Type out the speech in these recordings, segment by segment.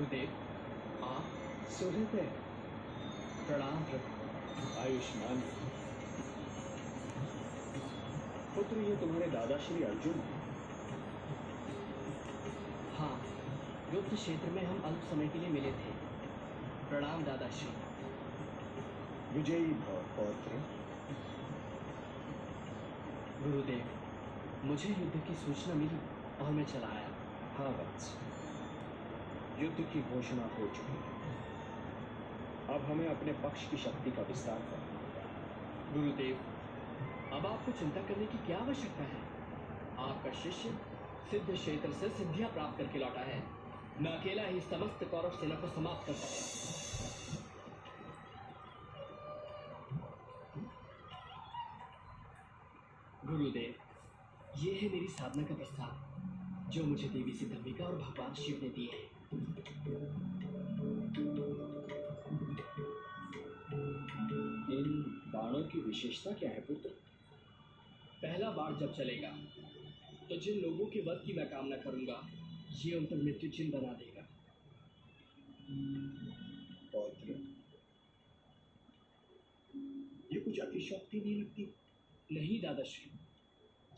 गुरुदेव, आप सूर्योदय, प्रणाम प्रभु। आयुष्मान पुत्र, ये तुम्हारे दादा श्री अर्जुन हैं। हाँ, युद्ध क्षेत्र में हम अल्प समय के लिए मिले थे। प्रणाम दादाश्री। विजयी भव पौत्र। गुरुदेव, मुझे युद्ध की सूचना मिली और मैं चला आया। हाँ वत्स, युद्ध की घोषणा हो चुकी है। अब हमें अपने पक्ष की शक्ति का विस्तार करना होगा। गुरुदेव, अब आपको चिंता करने की क्या आवश्यकता है? आपका शिष्य सिद्ध क्षेत्र से सिद्धियां प्राप्त करके लौटा है। मैं अकेला ही समस्त कौरव सेना को समाप्त कर सकता। गुरुदेव, ये है मेरी साधना का प्रस्ताव जो मुझे देवी सिद्धंबिका और भगवान शिव ने दिए हैं। इन बाणों की विशेषता क्या है पुत्र? पहला बाण जब चलेगा तो जिन लोगों के वध की मैं कामना करूंगा, ये उन पर मृत्यु चिन्ह बना देगा। पौत्र, ये कुछ अतिशयोक्ति नहीं लगती? नहीं दादाश्री,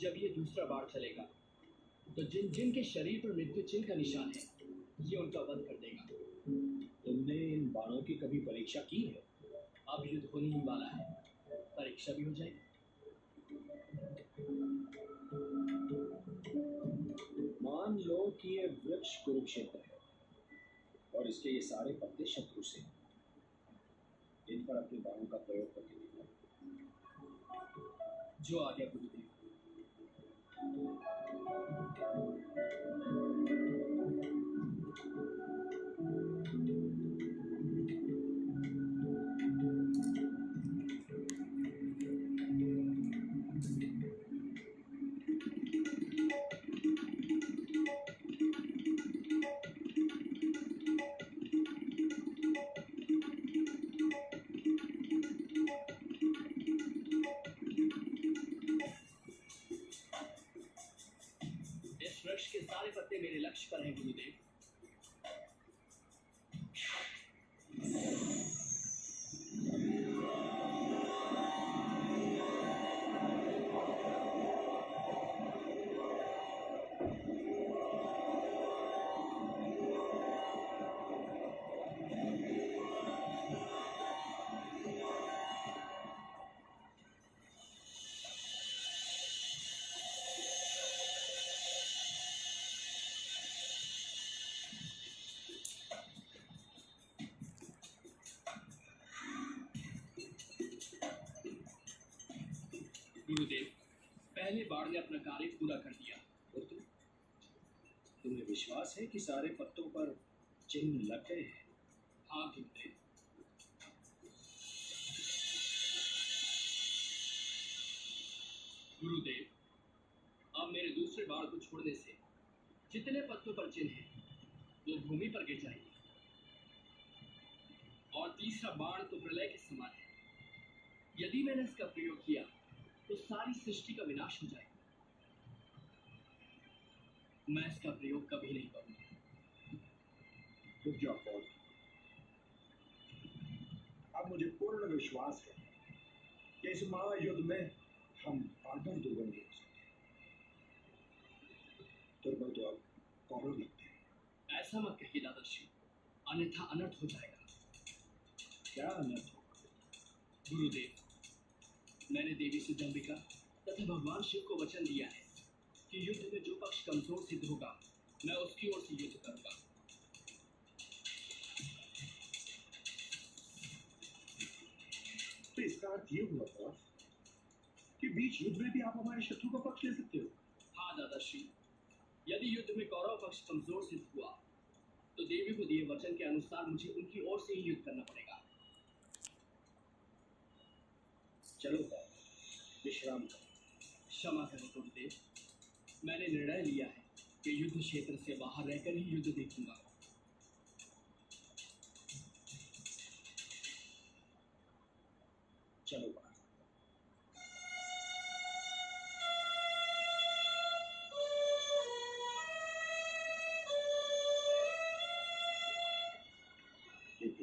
जब ये दूसरा बाण चलेगा तो जिन जिन के शरीर पर मृत्यु चिन्ह का निशान है, ये उनका वध कर देगा। तुमने इन बाणों की कभी परीक्षा की है? अब युद्ध होने ही वाला है, परीक्षा भी हो जाएगी। मान लो कि ये वृक्ष कुरुक्षेत्र है और इसके ये सारे पत्ते शत्रु से। इन पर अपने बाणों का प्रयोग करके देखो। जो आ गया गुरुदेव। इस वृक्ष के सारे पत्ते मेरे लक्ष्य पर हैं गुरुदेव। गुरुदेव, पहले बाण ने अपना कार्य पूरा कर दिया। पुत्र, तुम्हें विश्वास है कि सारे पत्तों पर चिन्ह लग गए हैं? हाँ गुरुदेव। गुरुदेव, अब मेरे दूसरे बाण को छोड़ने से जितने पत्तों पर चिन्ह हैं, वो भूमि पर गिर जाएंगे। और तीसरा बाण तो प्रलय के समान है। यदि मैंने इसका प्रयोग किया तो सारी सृष्टि का विनाश हो जाएगा। मैं इसका प्रयोग कभी नहीं करूंगा। रुक जाओ पौत्र। अब मुझे पूर्ण विश्वास है कि इस महायुद्ध में हम बार-बार दुर्बल नहीं हो सकते। दुर्बल तो अब कौरव लगते हैं। ऐसा मत कहिए दादाश्री, अन्यथा अनर्थ हो जाएगा। क्या अनर्थ होगा? गुरुदेव, मैंने देवी सिद्धंबिका तथा भगवान शिव को वचन दिया है कि युद्ध में जो पक्ष कमजोर सिद्ध होगा, मैं उसकी ओर से युद्ध करूंगा। तो इसका अर्थ ये हुआ था कि बीच युद्ध में भी आप हमारे शत्रु का पक्ष ले सकते हो? हाँ दादाश्री, यदि युद्ध में कौरव पक्ष कमजोर सिद्ध हुआ तो देवी को दिए वचन के अनुसार मुझे उनकी ओर से ही युद्ध करना पड़ेगा। चलो विश्राम करो। क्षमा करें गुरुदेव, मैंने निर्णय लिया है कि युद्ध क्षेत्र से बाहर रहकर ही युद्ध देखूंगा। चलो बाहर।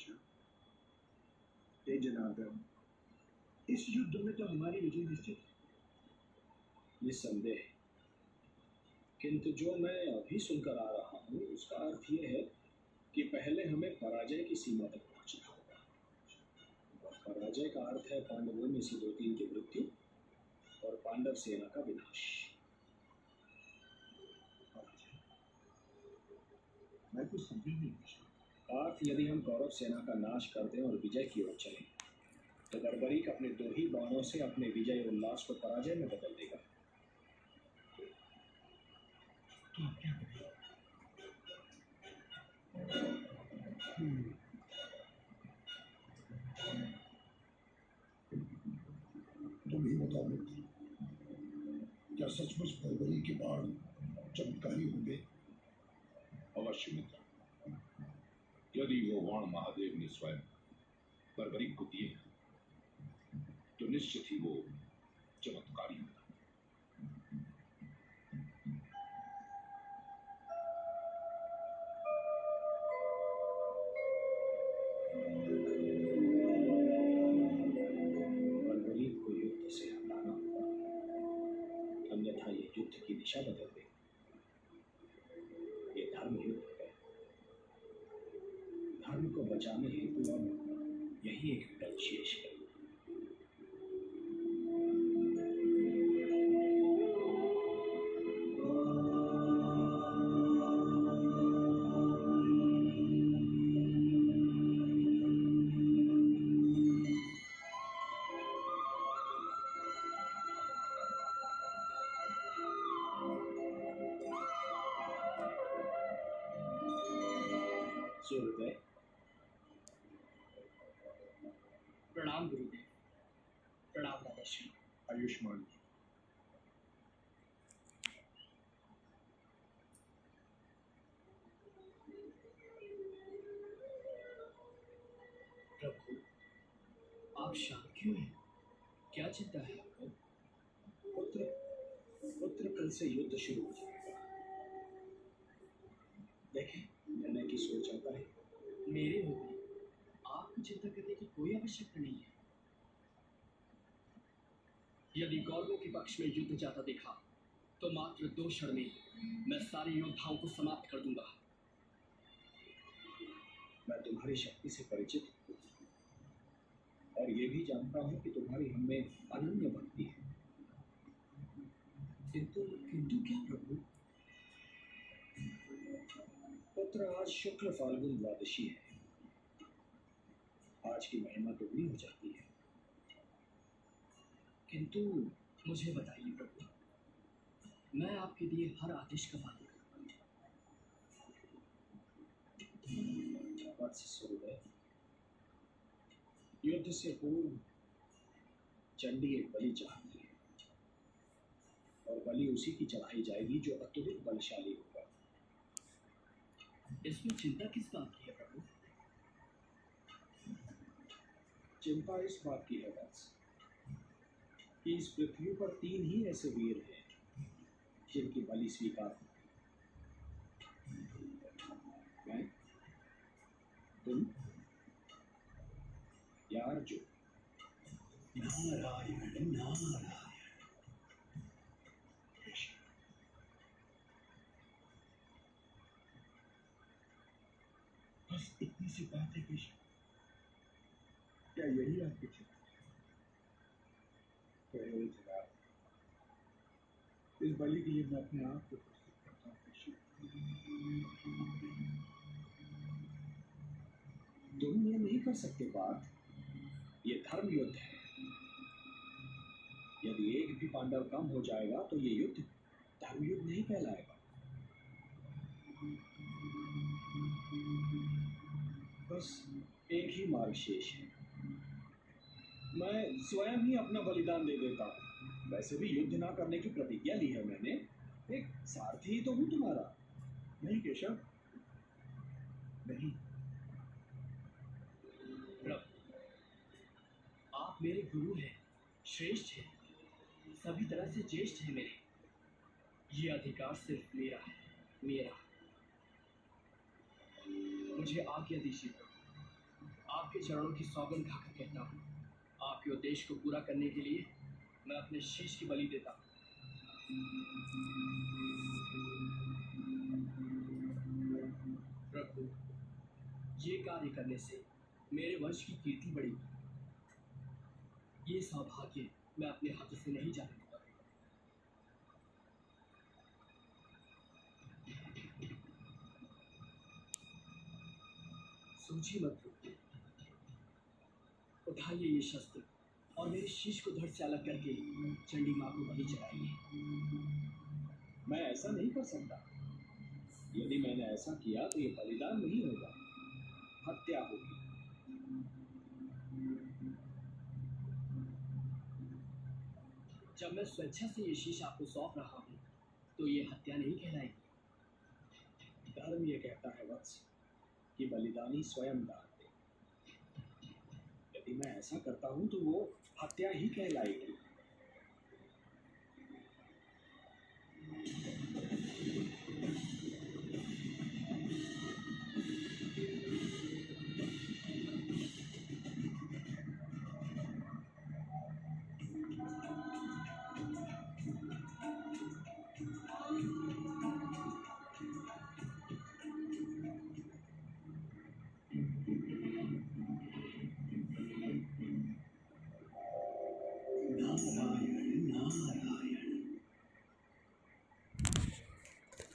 केशव। हे जनार्दन, इस युद्ध में तो हमारी विजय निश्चित है। निस्संदेह, किंतु जो मैं अभी सुनकर आ रहा हूँ उसका अर्थ यह है कि पहले हमें पराजय की सीमा तक पहुंचना होगा। और पराजय का अर्थ है पांडवों में से 2-3 की मृत्यु और पांडव सेना का विनाश। मैं कुछ समझ नहीं पाया। अर्थ यदि हम कौरव सेना का नाश कर दें और विजय की ओर चलें तो बर्बरीक अपने 2 ही बाणों से अपने विजय उल्लास को पराजय में बदल देगा। तो आप क्या करें? तुम ही बताओ मित्र, क्या सचमुच बर्बरी के बाण चमत्कारी होंगे? अवश्य मित्र, यदि वो बाण महादेव ने स्वयं बर्बरीक को दिए तो निश्चित ही वो चमत्कारी होगा। बर्बरीक को युद्ध से हटाना होगा, अन्यथा ये युद्ध की दिशा बदल देगा। ये धर्म युद्ध है। धर्म को बचाने हेतु अब यही एक विकल्प शेष है। सूर्योदय। प्रणाम गुरुदेव। प्रणाम दादाश्री। आयुष्मान। प्रभु, आप शांत क्यों हैं? क्या चिंता है आपको? पुत्र पुत्र कल से युद्ध शुरू हो जाएगा। देखें, निर्णय की सोच आता है। मेरे होते आपको चिंता करने की कोई आवश्यकता नहीं है। यदि कौरवों के पक्ष में युद्ध जाता देखा तो मात्र 2 क्षण में मैं सारे योद्धाओं को समाप्त कर दूंगा। मैं तुम्हारी शक्ति से परिचित हूँ और ये भी जानता हूँ कि तुम्हारी हमें अनन्य भक्ति है। किंतु क्या प्रभु? पुत्र, आज शुक्ल फाल्गुन द्वादशी है। आज की महिमा दुगनी हो जाती है। किंतु मुझे बताइए प्रभु, मैं आपके दिए हर आदेश का पालन करूंगा। वत्स सूर्योदय, युद्ध से पूर्व चंडी एक बलि चाहती है और बलि उसी की चढ़ाई जाएगी जो अत्यधिक बलशाली होगा। इसमें चिंता किस बात की है प्रभु? चिंता इस बात की है वत्स कि इस पृथ्वी पर 3 ही ऐसे वीर हैं जिनकी बलि स्वीकार हो। मैं, तुम या अर्जुन। नारायण नारायण। बस इतनी सी बात है केशव। क्या यही आपकी चिंता है? इस बलि के लिए मैं अपने आप को प्रस्तुत करता हूँ केशव। तुम ये नहीं कर सकते बात। ये धर्म युद्ध है। यदि एक भी पांडव कम हो जाएगा तो ये युद्ध धर्म युद्ध नहीं कहलाएगा। बस एक ही मार्ग शेष है। मैं स्वयं ही अपना बलिदान दे देता हूँ। वैसे भी युद्ध ना करने की प्रतिज्ञा ली है मैंने। एक सारथी ही तो हूँ तुम्हारा। नहीं केशव, नहीं। प्रभु, आप मेरे गुरु हैं, श्रेष्ठ हैं, सभी तरह से ज्येष्ठ हैं मेरे। ये अधिकार सिर्फ मेरा है, मेरा। मुझे आज्ञा दीजिए प्रभु। आपके चरणों की सौगंध खाकर कहता हूँ, आपके उद्देश्य को पूरा करने के लिए मैं अपने शीश की बलि देता हूँ। प्रभु, ये कार्य करने से मेरे वंश की कीर्ति बढ़ेगी। ये सौभाग्य मैं अपने हाथों से नहीं जाने दूंगा। सोचिए मत प्रभु, उठाइए ये शस्त्र और मेरे शीश को धड़ से अलग करके चंडी माँ को बलि चढ़ाइए। मैं ऐसा नहीं कर सकता। यदि मैंने ऐसा किया तो ये बलिदान नहीं होगा, हत्या होगी। जब मैं स्वेच्छा से ये शीश आपको सौंप रहा हूँ तो ये हत्या नहीं कहलाएगी। धर्म ये कहता है वत्स कि बलिदानी स्वयं दान दे। यदि मैं ऐसा करता हूँ तो वो हत्या ही कहलाएगी।